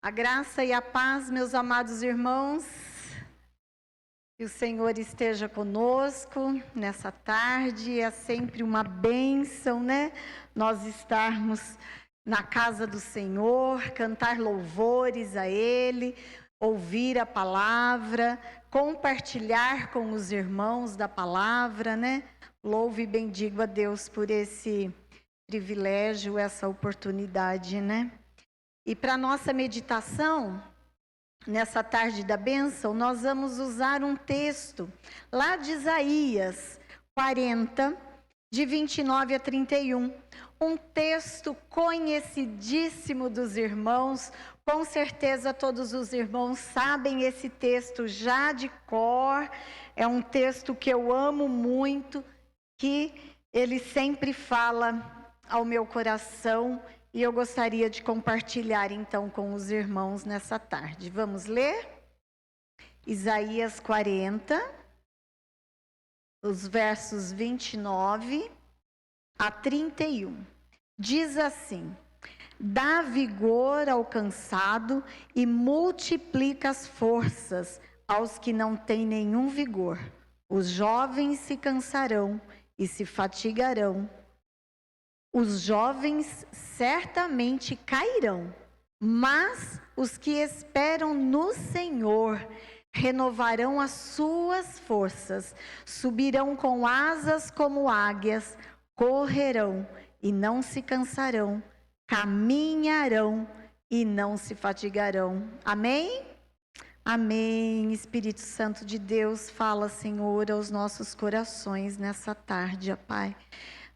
A graça e a paz, meus amados irmãos, que o Senhor esteja conosco nessa tarde. É sempre uma bênção, né? Nós estarmos na casa do Senhor, cantar louvores a Ele, ouvir a palavra, compartilhar com os irmãos da palavra, né? Louvo e bendigo a Deus por esse privilégio, essa oportunidade, né? E para nossa meditação, nessa tarde da bênção, nós vamos usar um texto lá de Isaías 40, de 29 a 31. Um texto conhecidíssimo dos irmãos, com certeza todos os irmãos sabem esse texto já de cor. É um texto que eu amo muito, que ele sempre fala ao meu coração. E eu gostaria de compartilhar então com os irmãos nessa tarde. Vamos ler? Isaías 40, os versos 29 a 31. Diz assim: dá vigor ao cansado e multiplica as forças aos que não têm nenhum vigor. Os jovens se cansarão e se fatigarão. Os jovens certamente cairão, mas os que esperam no Senhor renovarão as suas forças, subirão com asas como águias, correrão e não se cansarão, caminharão e não se fatigarão. Amém? Amém. Espírito Santo de Deus, fala, Senhor, aos nossos corações nessa tarde, ó Pai.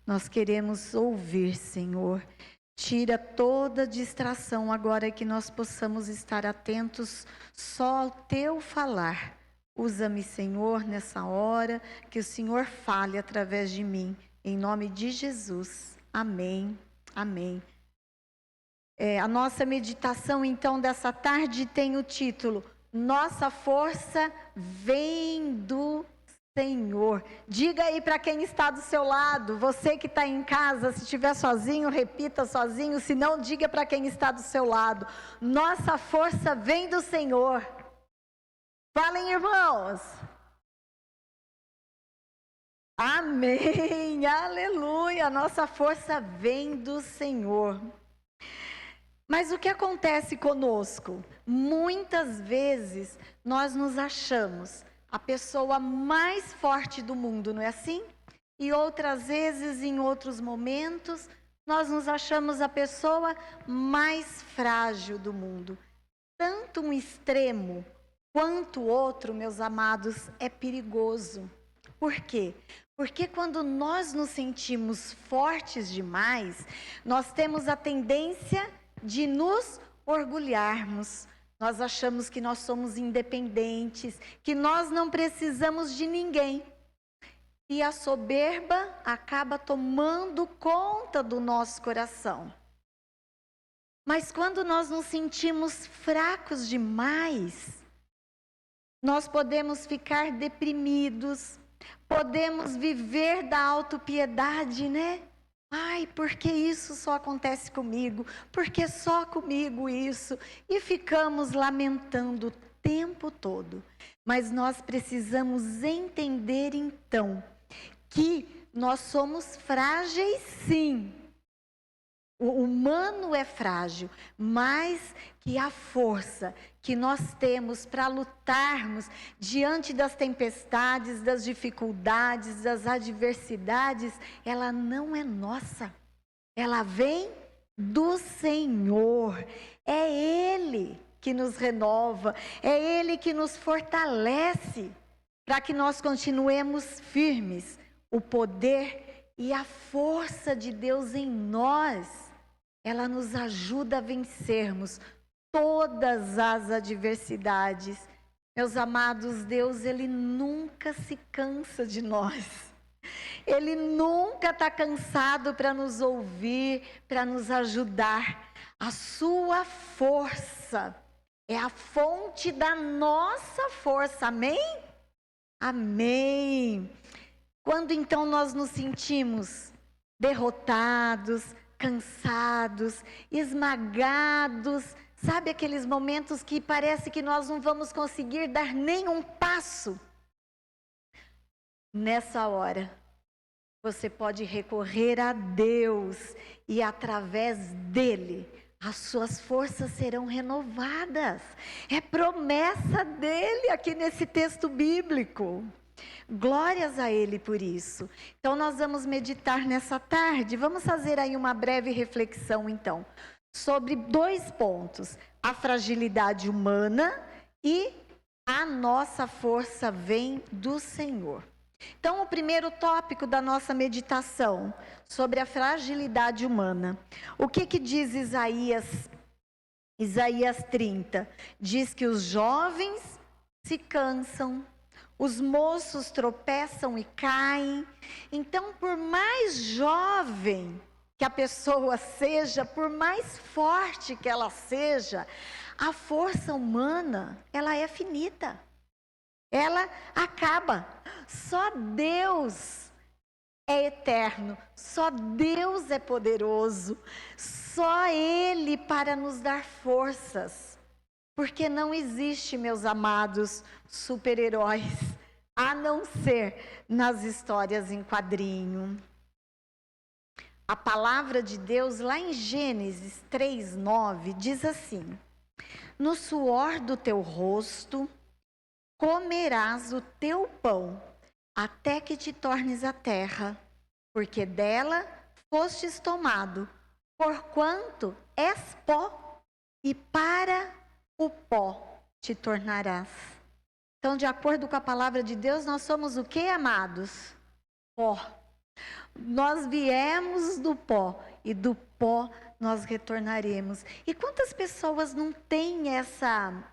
Nós queremos ouvir, Senhor. Tira toda distração agora, que nós possamos estar atentos só ao Teu falar. Usa-me, Senhor, nessa hora, que o Senhor fale através de mim. Em nome de Jesus. Amém. Amém. A nossa meditação, então, dessa tarde tem o título: Nossa força vem do Senhor. Diga aí para quem está do seu lado, você que está em casa, se estiver sozinho, repita sozinho, se não, diga para quem está do seu lado: nossa força vem do Senhor. Falem, irmãos. Amém, aleluia, nossa força vem do Senhor. Mas o que acontece conosco? Muitas vezes nós nos achamos a pessoa mais forte do mundo, não é assim? E outras vezes, em outros momentos, nós nos achamos a pessoa mais frágil do mundo. Tanto um extremo quanto o outro, meus amados, é perigoso. Por quê? Porque quando nós nos sentimos fortes demais, nós temos a tendência de nos orgulharmos. Nós achamos que nós somos independentes, que nós não precisamos de ninguém. E a soberba acaba tomando conta do nosso coração. Mas quando nós nos sentimos fracos demais, nós podemos ficar deprimidos, podemos viver da autopiedade, né? Ai, por que isso só acontece comigo? Por que só comigo isso? E ficamos lamentando o tempo todo. Mas nós precisamos entender então que nós somos frágeis, sim. O humano é frágil, mas que a força que nós temos para lutarmos diante das tempestades, das dificuldades, das adversidades, ela não é nossa. Ela vem do Senhor. É Ele que nos renova, é Ele que nos fortalece para que nós continuemos firmes. O poder e a força de Deus em nós, ela nos ajuda a vencermos todas as adversidades. Meus amados, Deus, Ele nunca se cansa de nós. Ele nunca está cansado para nos ouvir, para nos ajudar. A sua força é a fonte da nossa força, amém? Amém. Quando então nós nos sentimos derrotados, cansados, esmagados, Sabe aqueles momentos que parece que nós não vamos conseguir dar nenhum passo? Nessa hora, você pode recorrer a Deus e através dele, as suas forças serão renovadas. É promessa dele aqui nesse texto bíblico. Glórias a ele por isso. Então nós vamos meditar nessa tarde. Vamos fazer aí uma breve reflexão então, sobre 2 pontos: a fragilidade humana e a nossa força vem do Senhor. Então, o primeiro tópico da nossa meditação, sobre a fragilidade humana. O que diz Isaías 30? Diz que os jovens se cansam, os moços tropeçam e caem. Então, por mais jovem que a pessoa seja, por mais forte que ela seja, a força humana, ela é finita. Ela acaba. Só Deus é eterno, só Deus é poderoso, só Ele para nos dar forças. Porque não existe, meus amados, super-heróis, a não ser nas histórias em quadrinho. A palavra de Deus lá em Gênesis 3:9 diz assim: no suor do teu rosto comerás o teu pão, até que te tornes a terra, porque dela fostes tomado, porquanto és pó, e para o pó te tornarás. Então, de acordo com a palavra de Deus, nós somos o que, amados? Pó. Nós viemos do pó, e do pó nós retornaremos. E quantas pessoas não têm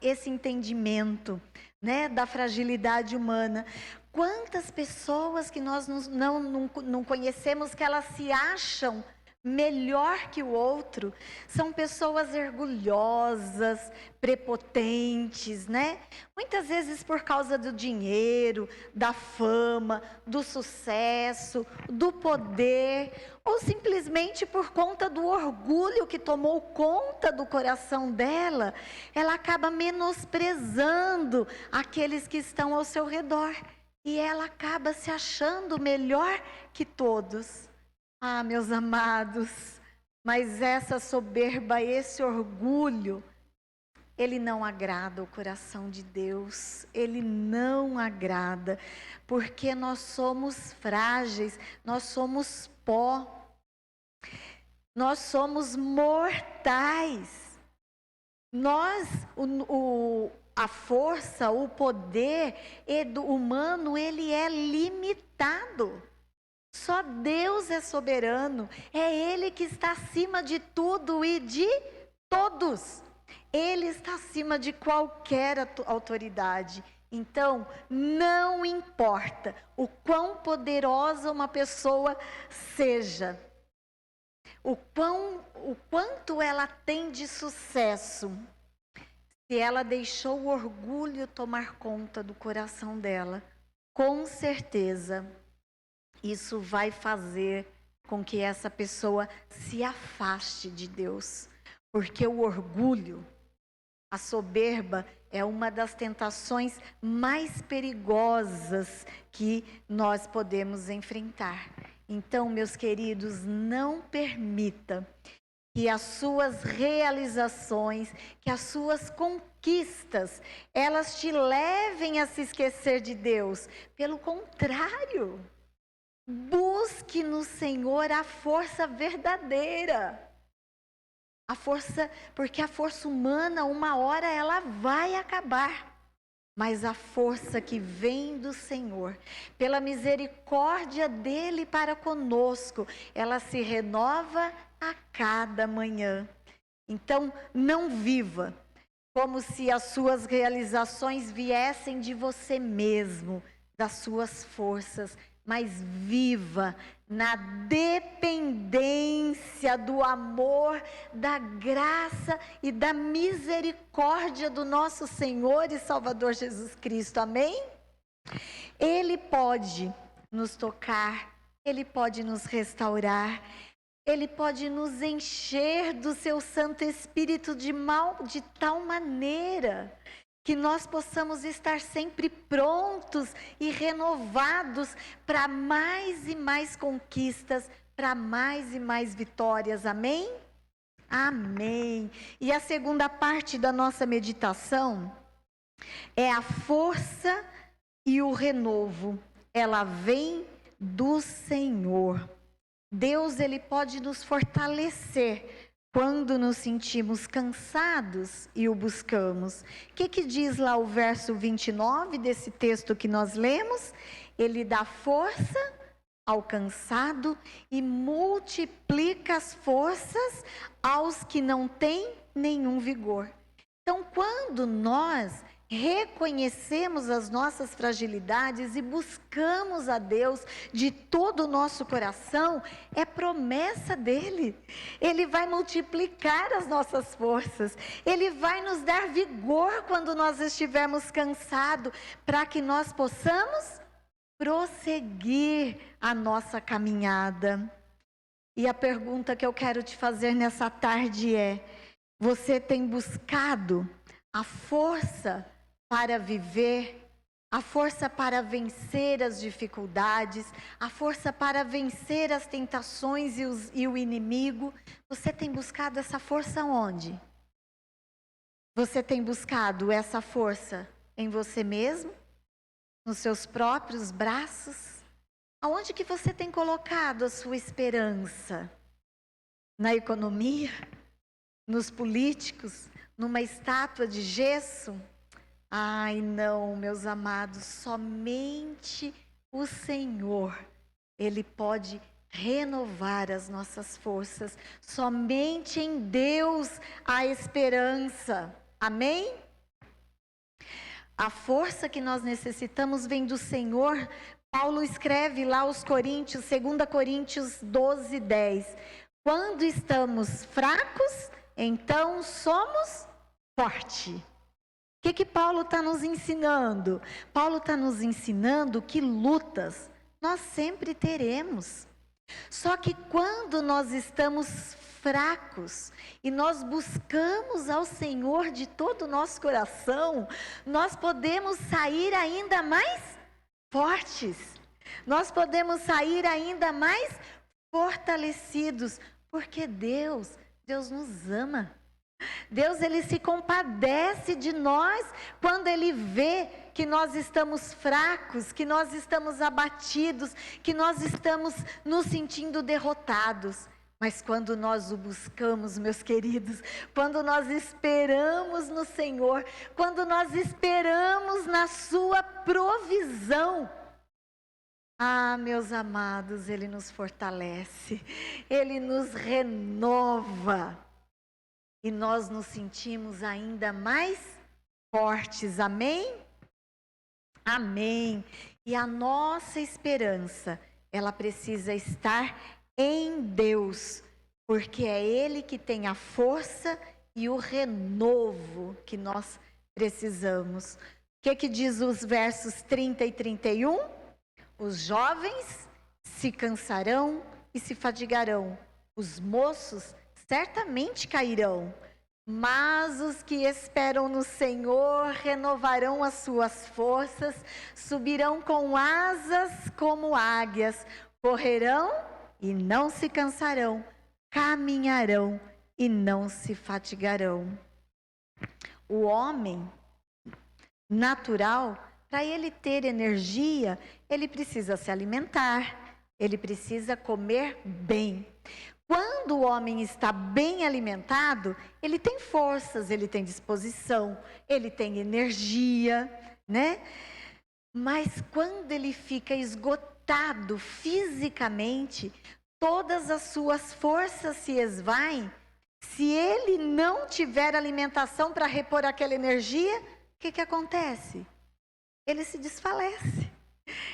esse entendimento, né, da fragilidade humana? Quantas pessoas que nós não conhecemos, que elas se acham melhor que o outro, são pessoas orgulhosas, prepotentes, né? Muitas vezes por causa do dinheiro, da fama, do sucesso, do poder, ou simplesmente por conta do orgulho que tomou conta do coração dela, ela acaba menosprezando aqueles que estão ao seu redor, e ela acaba se achando melhor que todos. Ah, meus amados, mas essa soberba, esse orgulho, ele não agrada o coração de Deus, ele não agrada, porque nós somos frágeis, nós somos pó, nós somos mortais, a força, o poder humano, ele é limitado. Só Deus é soberano, é Ele que está acima de tudo e de todos. Ele está acima de qualquer autoridade. Então, não importa o quão poderosa uma pessoa seja, o quanto ela tem de sucesso, se ela deixou o orgulho tomar conta do coração dela, com certeza isso vai fazer com que essa pessoa se afaste de Deus. Porque o orgulho, a soberba, é uma das tentações mais perigosas que nós podemos enfrentar. Então, meus queridos, não permita que as suas realizações, que as suas conquistas, elas te levem a se esquecer de Deus. Pelo contrário, busque no Senhor a força verdadeira. A força, porque a força humana, uma hora ela vai acabar. Mas a força que vem do Senhor, pela misericórdia dele para conosco, ela se renova a cada manhã. Então, não viva como se as suas realizações viessem de você mesmo, das suas forças, mas viva na dependência do amor, da graça e da misericórdia do nosso Senhor e Salvador Jesus Cristo. Amém? Ele pode nos tocar, Ele pode nos restaurar, Ele pode nos encher do seu Santo Espírito de tal maneira que nós possamos estar sempre prontos e renovados para mais e mais conquistas, para mais e mais vitórias. Amém? Amém. E a segunda parte da nossa meditação é a força e o renovo. Ela vem do Senhor. Deus, Ele pode nos fortalecer quando nos sentimos cansados e o buscamos. O que diz lá o verso 29 desse texto que nós lemos? Ele dá força ao cansado e multiplica as forças aos que não têm nenhum vigor. Então, quando nós reconhecemos as nossas fragilidades e buscamos a Deus de todo o nosso coração, é promessa dele. Ele vai multiplicar as nossas forças, ele vai nos dar vigor quando nós estivermos cansados, para que nós possamos prosseguir a nossa caminhada. E a pergunta que eu quero te fazer nessa tarde é: você tem buscado a força para viver, a força para vencer as dificuldades, a força para vencer as tentações e o inimigo? Você tem buscado essa força onde? Você tem buscado essa força em você mesmo? Nos seus próprios braços? Aonde que você tem colocado a sua esperança? Na economia? Nos políticos? Numa estátua de gesso? Ai, não, meus amados, somente o Senhor, Ele pode renovar as nossas forças. Somente em Deus há esperança. Amém? A força que nós necessitamos vem do Senhor. Paulo escreve lá aos Coríntios, 2 Coríntios 12, 10. Quando estamos fracos, então somos fortes. O que Paulo está nos ensinando? Paulo está nos ensinando que lutas nós sempre teremos. Só que quando nós estamos fracos e nós buscamos ao Senhor de todo o nosso coração, nós podemos sair ainda mais fortes. Nós podemos sair ainda mais fortalecidos, porque Deus nos ama. Deus, Ele se compadece de nós quando Ele vê que nós estamos fracos, que nós estamos abatidos, que nós estamos nos sentindo derrotados. Mas quando nós o buscamos, meus queridos, quando nós esperamos no Senhor, quando nós esperamos na sua provisão, meus amados, Ele nos fortalece, Ele nos renova. E nós nos sentimos ainda mais fortes, amém? Amém. E a nossa esperança, ela precisa estar em Deus, porque é Ele que tem a força e o renovo que nós precisamos. O que diz os versos 30 e 31? Os jovens se cansarão e se fadigarão, os moços certamente cairão, mas os que esperam no Senhor renovarão as suas forças, subirão com asas como águias, correrão e não se cansarão, caminharão e não se fatigarão. O homem natural, para ele ter energia, ele precisa se alimentar, ele precisa comer bem. Quando o homem está bem alimentado, ele tem forças, ele tem disposição, ele tem energia, né? Mas quando ele fica esgotado fisicamente, todas as suas forças se esvaem. Se ele não tiver alimentação para repor aquela energia, o que acontece? Ele se desfalece,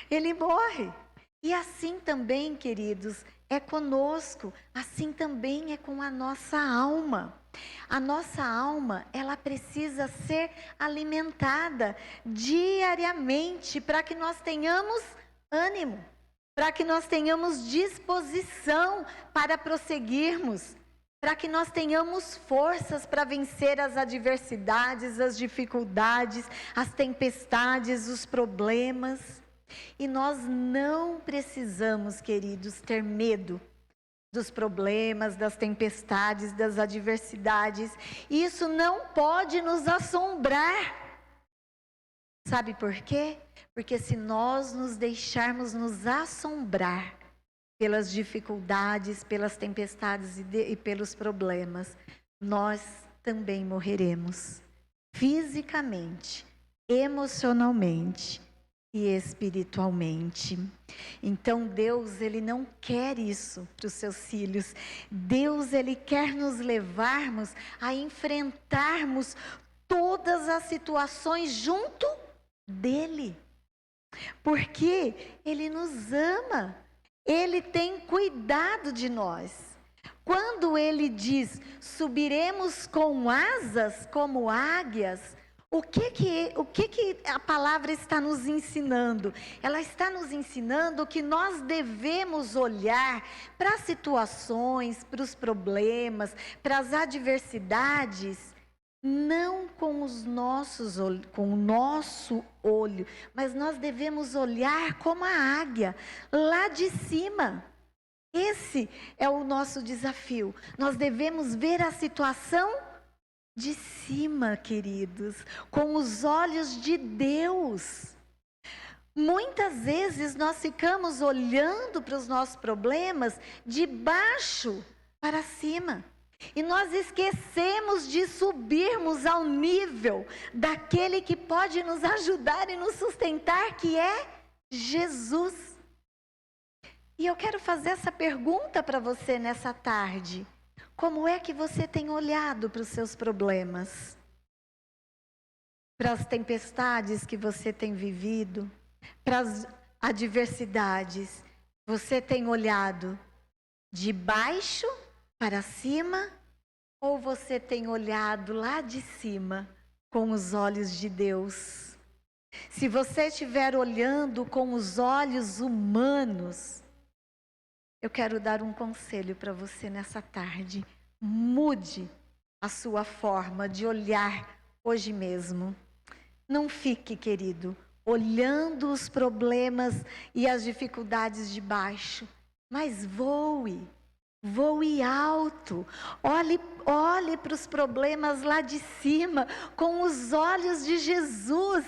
ele morre. E assim também, queridos, é conosco, assim também é com a nossa alma. A nossa alma, ela precisa ser alimentada diariamente para que nós tenhamos ânimo, para que nós tenhamos disposição para prosseguirmos, para que nós tenhamos forças para vencer as adversidades, as dificuldades, as tempestades, os problemas. E nós não precisamos, queridos, ter medo dos problemas, das tempestades, das adversidades. Isso não pode nos assombrar. Sabe por quê? Porque se nós nos deixarmos nos assombrar pelas dificuldades, pelas tempestades e pelos problemas, nós também morreremos fisicamente, emocionalmente e espiritualmente. Então Deus, Ele não quer isso para os seus filhos. Deus, Ele quer nos levarmos a enfrentarmos todas as situações junto dEle. Porque Ele nos ama. Ele tem cuidado de nós. Quando Ele diz, subiremos com asas como águias, o que a palavra está nos ensinando? Ela está nos ensinando que nós devemos olhar para as situações, para os problemas, para as adversidades, não com o nosso olho, mas nós devemos olhar como a águia, lá de cima. Esse é o nosso desafio. Nós devemos ver a situação de cima, queridos, com os olhos de Deus. Muitas vezes nós ficamos olhando para os nossos problemas de baixo para cima. E nós esquecemos de subirmos ao nível daquele que pode nos ajudar e nos sustentar, que é Jesus. E eu quero fazer essa pergunta para você nessa tarde. Como é que você tem olhado para os seus problemas? Para as tempestades que você tem vivido? Para as adversidades? Você tem olhado de baixo para cima, ou você tem olhado lá de cima com os olhos de Deus? Se você estiver olhando com os olhos humanos, eu quero dar um conselho para você nessa tarde. Mude a sua forma de olhar hoje mesmo. Não fique, querido, olhando os problemas e as dificuldades de baixo, mas voe. Voe alto, olhe para os problemas lá de cima, com os olhos de Jesus.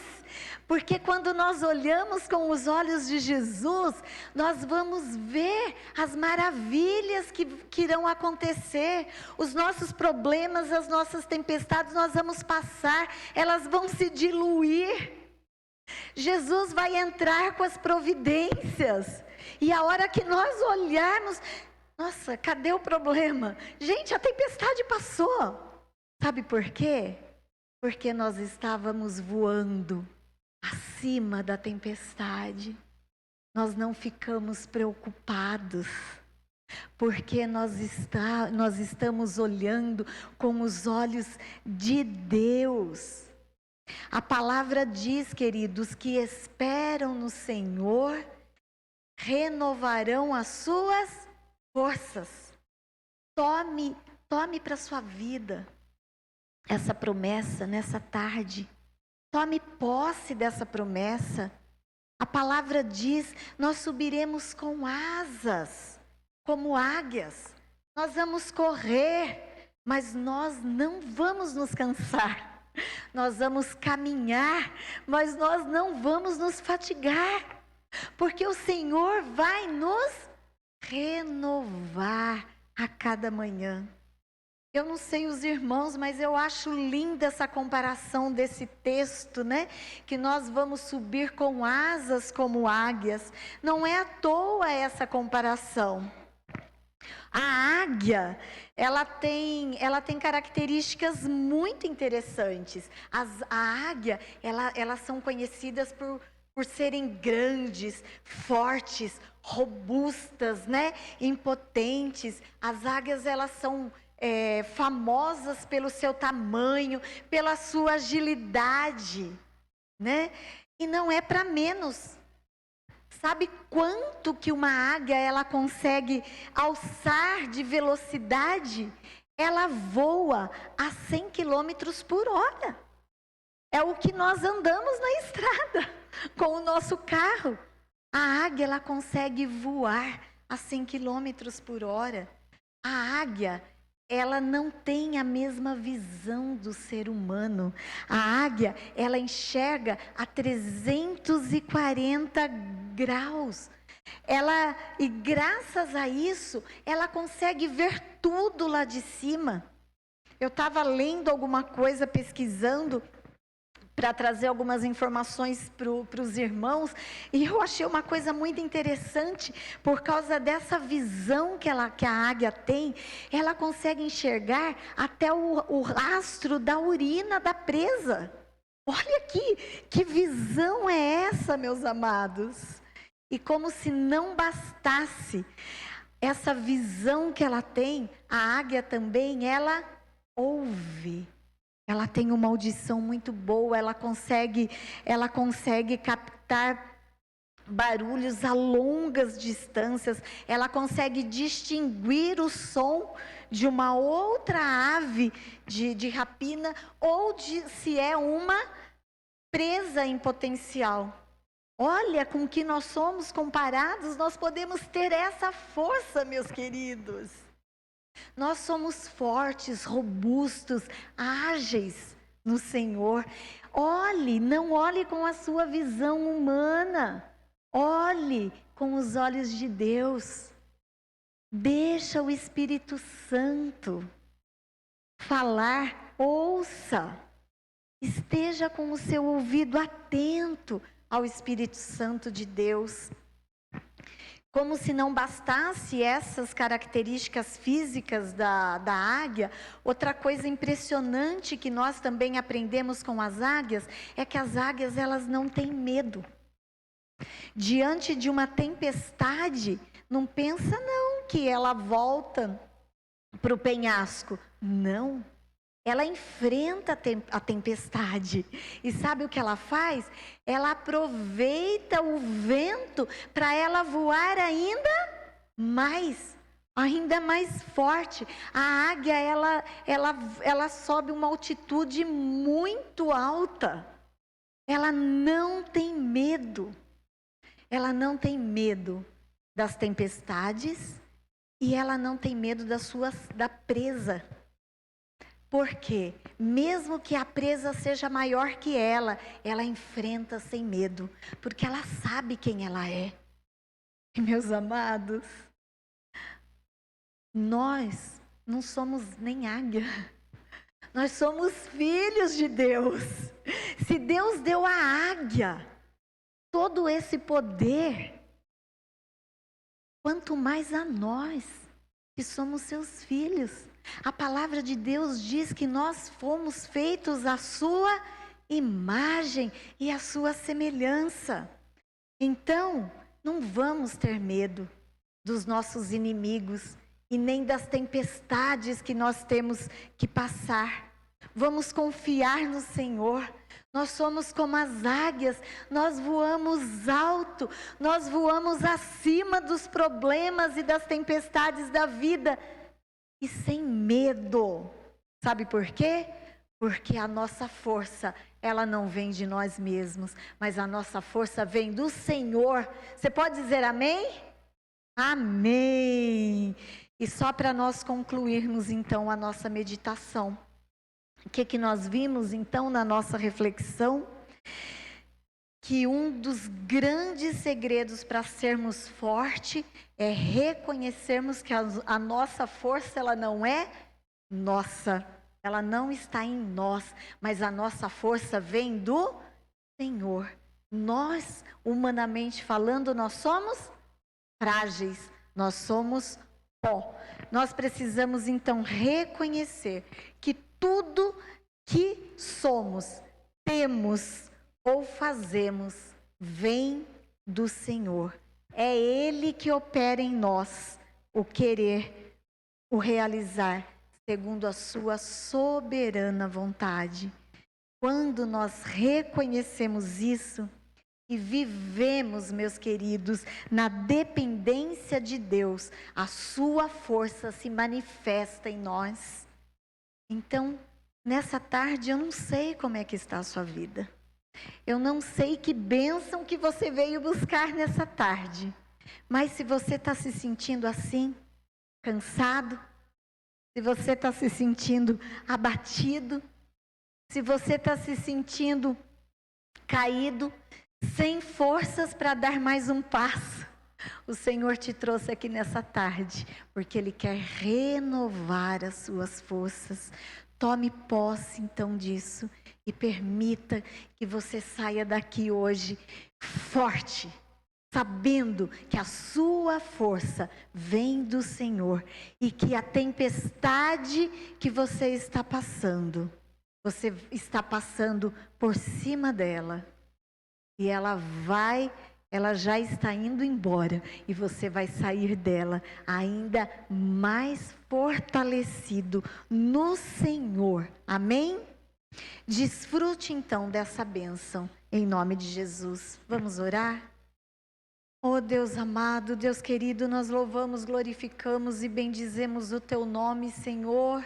Porque quando nós olhamos com os olhos de Jesus, nós vamos ver as maravilhas que irão acontecer. Os nossos problemas, as nossas tempestades, nós vamos passar, elas vão se diluir. Jesus vai entrar com as providências. E a hora que nós olharmos... Nossa, cadê o problema? Gente, a tempestade passou. Sabe por quê? Porque nós estávamos voando acima da tempestade. Nós não ficamos preocupados, porque nós estamos olhando com os olhos de Deus. A palavra diz, queridos, que esperam no Senhor, renovarão as suas forças. Tome para a sua vida essa promessa nessa tarde. Tome posse dessa promessa. A palavra diz, nós subiremos com asas, como águias. Nós vamos correr, mas nós não vamos nos cansar. Nós vamos caminhar, mas nós não vamos nos fatigar. Porque o Senhor vai nos renovar a cada manhã. Eu não sei os irmãos, mas eu acho linda essa comparação desse texto, né? Que nós vamos subir com asas como águias. Não é à toa essa comparação. A águia, ela tem características muito interessantes. A águia, elas são conhecidas por serem grandes, fortes, robustas, né? Impotentes. As águias, elas são famosas pelo seu tamanho, pela sua agilidade, né? E não é para menos. Sabe quanto que uma águia ela consegue alçar de velocidade? Ela voa a 100 quilômetros por hora. É o que nós andamos na estrada com o nosso carro. A águia ela consegue voar a 100 quilômetros por hora. A águia, ela não tem a mesma visão do ser humano. A águia, ela enxerga a 340 graus. E graças a isso, ela consegue ver tudo lá de cima. Eu estava lendo alguma coisa, pesquisando, para trazer algumas informações para os irmãos, e eu achei uma coisa muito interessante, por causa dessa visão que a águia tem, ela consegue enxergar até o rastro da urina da presa. Olha aqui, que visão é essa, meus amados? E como se não bastasse essa visão que ela tem, a águia também, ela ouve. Ela tem uma audição muito boa, ela consegue captar barulhos a longas distâncias, ela consegue distinguir o som de uma outra ave de rapina, ou se é uma presa em potencial. Olha com que nós somos comparados, nós podemos ter essa força, meus queridos. Nós somos fortes, robustos, ágeis no Senhor. Não olhe com a sua visão humana. Olhe com os olhos de Deus. Deixa o Espírito Santo falar, ouça. Esteja com o seu ouvido atento ao Espírito Santo de Deus. Como se não bastasse essas características físicas da águia, outra coisa impressionante que nós também aprendemos com as águias, é que as águias elas não têm medo. Diante de uma tempestade, não pensa não que ela volta para o penhasco. Não. Ela enfrenta a tempestade. E sabe o que ela faz? Ela aproveita o vento para ela voar ainda mais forte. A águia, ela sobe uma altitude muito alta. Ela não tem medo. Ela não tem medo das tempestades e ela não tem medo da presa. Porque mesmo que a presa seja maior que ela enfrenta sem medo, porque ela sabe quem ela é. E meus amados, nós não somos nem águia, nós somos filhos de Deus. Se Deus deu à águia todo esse poder, quanto mais a nós, que somos seus filhos. A palavra de Deus diz que nós fomos feitos à sua imagem e à sua semelhança. Então, não vamos ter medo dos nossos inimigos e nem das tempestades que nós temos que passar. Vamos confiar no Senhor. Nós somos como as águias, nós voamos alto, nós voamos acima dos problemas e das tempestades da vida. E sem medo. Sabe por quê? Porque a nossa força, ela não vem de nós mesmos, mas a nossa força vem do Senhor. Você pode dizer amém? Amém! E só para nós concluirmos então a nossa meditação. O que nós vimos então na nossa reflexão? Que um dos grandes segredos para sermos fortes é reconhecermos que a nossa força, ela não é nossa, ela não está em nós, mas a nossa força vem do Senhor. Nós, humanamente falando, nós somos frágeis, nós somos pó. Nós precisamos então reconhecer que tudo que somos, temos ou fazemos, vem do Senhor. É Ele que opera em nós o querer, o realizar, segundo a sua soberana vontade. Quando nós reconhecemos isso, e vivemos, meus queridos, na dependência de Deus, a sua força se manifesta em nós. Então, nessa tarde, eu não sei como é que está a sua vida. Eu não sei que bênção que você veio buscar nessa tarde. Mas se você está se sentindo assim, cansado, se você está se sentindo abatido, se você está se sentindo caído, sem forças para dar mais um passo, o Senhor te trouxe aqui nessa tarde, porque Ele quer renovar as suas forças. Tome posse então disso e permita que você saia daqui hoje forte, sabendo que a sua força vem do Senhor e que a tempestade que você está passando por cima dela. E ela já está indo embora e você vai sair dela ainda mais fortalecido no Senhor. Amém? Desfrute então dessa bênção em nome de Jesus. Vamos orar? Oh Deus amado, Deus querido, nós louvamos, glorificamos e bendizemos o Teu nome, Senhor,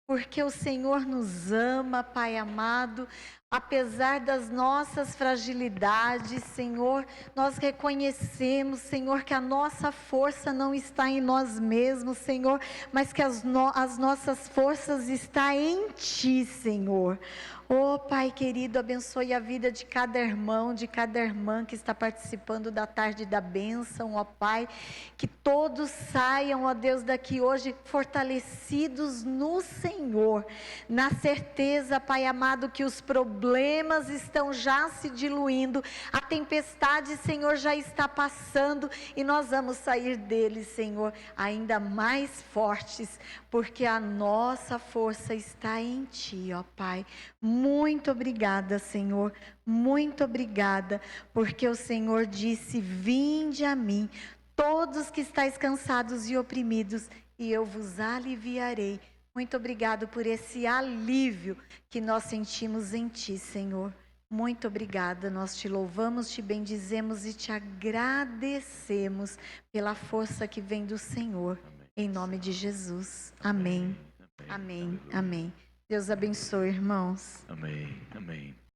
porque o Senhor nos ama, Pai amado. Apesar das nossas fragilidades, Senhor, nós reconhecemos, Senhor, que a nossa força não está em nós mesmos, Senhor, mas que as nossas forças estão em Ti, Senhor. Oh, Pai querido, abençoe a vida de cada irmão, de cada irmã que está participando da tarde da bênção, ó Pai. Que todos saiam, ó Deus, daqui hoje fortalecidos no Senhor. Na certeza, Pai amado, que os problemas estão já se diluindo. A tempestade, Senhor, já está passando e nós vamos sair deles, Senhor, ainda mais fortes, porque a nossa força está em Ti, ó Pai. Muito obrigada, Senhor, muito obrigada, porque o Senhor disse: vinde a mim, todos que estáis cansados e oprimidos, e eu vos aliviarei. Muito obrigado por esse alívio que nós sentimos em Ti, Senhor. Muito obrigada, nós Te louvamos, Te bendizemos e Te agradecemos pela força que vem do Senhor, em nome de Jesus. Amém, amém, amém. Deus abençoe, irmãos. Amém, amém.